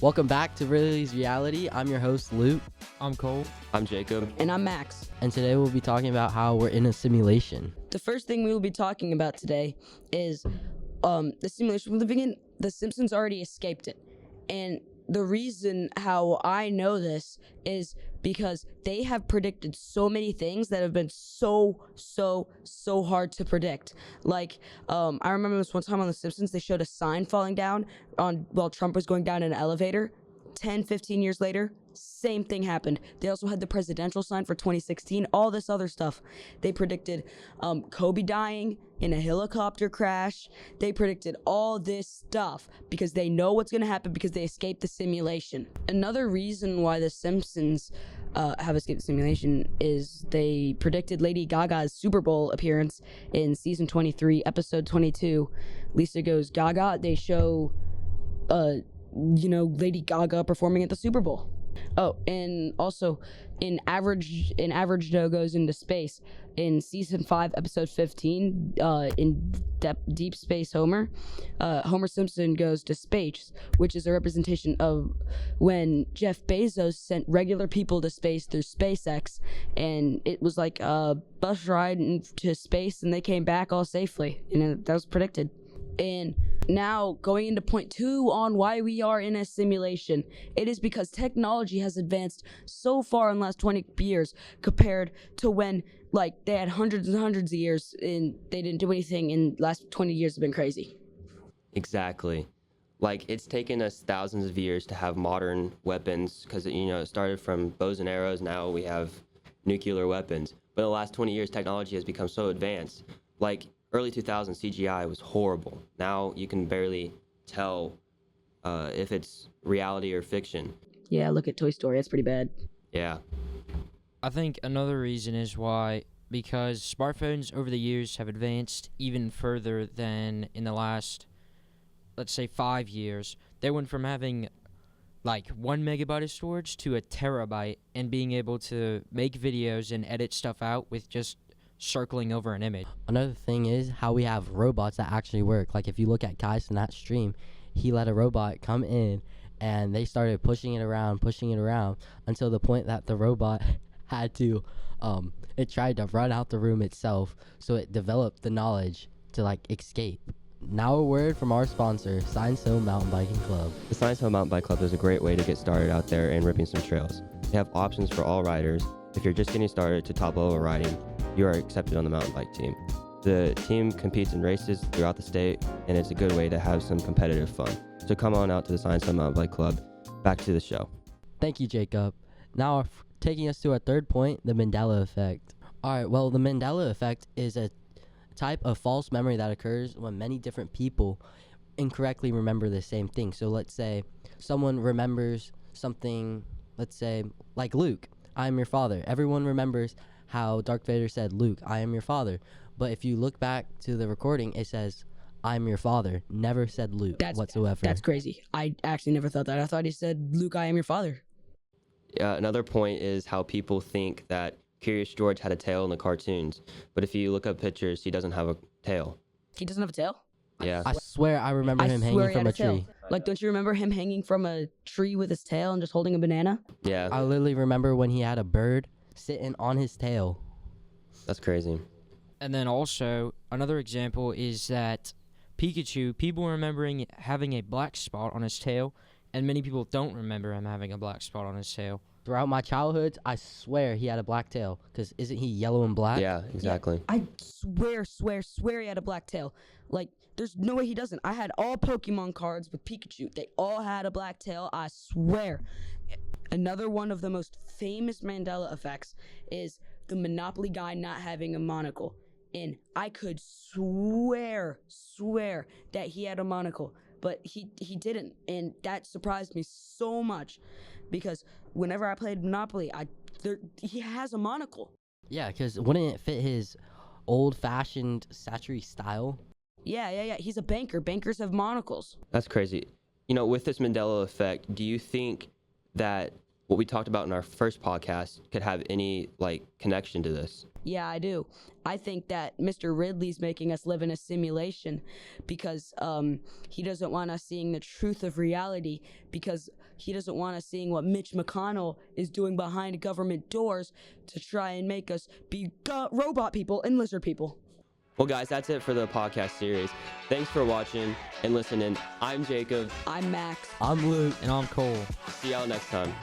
Welcome back to Really's Reality. I'm your host, Luke. I'm Cole. I'm Jacob. And I'm Max. And today we'll be talking about how we're in a simulation. The first thing we will be talking about today is the simulation. From the beginning, The Simpsons already escaped it. And the reason how I know this is because they have predicted so many things that have been so hard to predict. Like, I remember this one time on The Simpsons, they showed a sign falling down while Trump was going down in an elevator. 10-15 years later, same thing happened. They also had the presidential sign for 2016, all this other stuff. They predicted Kobe dying in a helicopter crash. They predicted all this stuff because they know what's going to happen because they escaped the simulation. Another reason why The Simpsons have escaped the simulation is they predicted Lady Gaga's Super Bowl appearance in season 23, episode 22. Lisa Goes Gaga. They show Lady Gaga performing at the Super Bowl. Oh, and also in Average Joe Goes into Space in season 5, episode 15, in Deep Space Homer Simpson goes to space, which is a representation of when Jeff Bezos sent regular people to space through SpaceX, and it was like a bus ride to space, and they came back all safely, and that was predicted. And now, going into point 2 on why we are in a simulation, it is because technology has advanced so far in the last 20 years compared to when, they had hundreds and hundreds of years and they didn't do anything, and the last 20 years have been crazy. Exactly. It's taken us thousands of years to have modern weapons because, it started from bows and arrows. Now we have nuclear weapons. But in the last 20 years, technology has become so advanced. Early 2000s CGI was horrible. Now you can barely tell if it's reality or fiction. Yeah, look at Toy Story. That's pretty bad. Yeah. I think another reason is because smartphones over the years have advanced even further than in the last, let's say, 5 years. They went from having 1 megabyte of storage to a terabyte, and being able to make videos and edit stuff out with just circling over an image. Another thing is how we have robots that actually work. If you look at Kai's in that stream, he let a robot come in and they started pushing it around until the point that the robot had to it tried to run out the room itself, so it developed the knowledge to escape. Now a word from our sponsor, Science Hill Mountain Biking Club. The Science Hill Mountain Bike Club is a great way to get started out there and ripping some trails. They have options for all riders. If you're just getting started to top level riding, you are accepted on the mountain bike team. The team competes in races throughout the state, and it's a good way to have some competitive fun. So come on out to the Science Hill Mountain Bike Club. Back to the show. Thank you, Jacob. Now, taking us to our third point, the Mandela effect. All right, well, the Mandela effect is a type of false memory that occurs when many different people incorrectly remember the same thing. So let's say someone remembers something, let's say, like Luke, I am your father. Everyone remembers how Darth Vader said, Luke, I am your father. But if you look back to the recording, it says, I'm your father. Never said Luke whatsoever. That's crazy. I actually never thought that. I thought he said, Luke, I am your father. Another point is how people think that Curious George had a tail in the cartoons. But if you look up pictures, he doesn't have a tail. He doesn't have a tail? Yeah. I swear I remember him hanging from a tree. Don't you remember him hanging from a tree with his tail and just holding a banana? Yeah. I literally remember when he had a bird sitting on his tail. That's crazy. And then also, another example is that Pikachu, people remembering having a black spot on his tail, and many people don't remember him having a black spot on his tail. Throughout my childhood, I swear he had a black tail, because isn't he yellow and black? Yeah, exactly. Yeah, I swear he had a black tail. There's no way he doesn't. I had all Pokemon cards with Pikachu. They all had a black tail, I swear. Another one of the most famous Mandela effects is the Monopoly guy not having a monocle. And I could swear that he had a monocle, but he didn't. And that surprised me so much because whenever I played Monopoly, he has a monocle. Yeah, because wouldn't it fit his old-fashioned Satchery style? Yeah. He's a banker. Bankers have monocles. That's crazy. With this Mandela effect, do you think that what we talked about in our first podcast could have any like connection to this. Yeah, I do. I think that Mr. Ridley's making us live in a simulation because he doesn't want us seeing the truth of reality, because he doesn't want us seeing what Mitch McConnell is doing behind government doors to try and make us be robot people and lizard people. Well, guys, that's it for the podcast series. Thanks for watching and listening. I'm Jacob. I'm Max. I'm Luke. And I'm Cole. See y'all next time.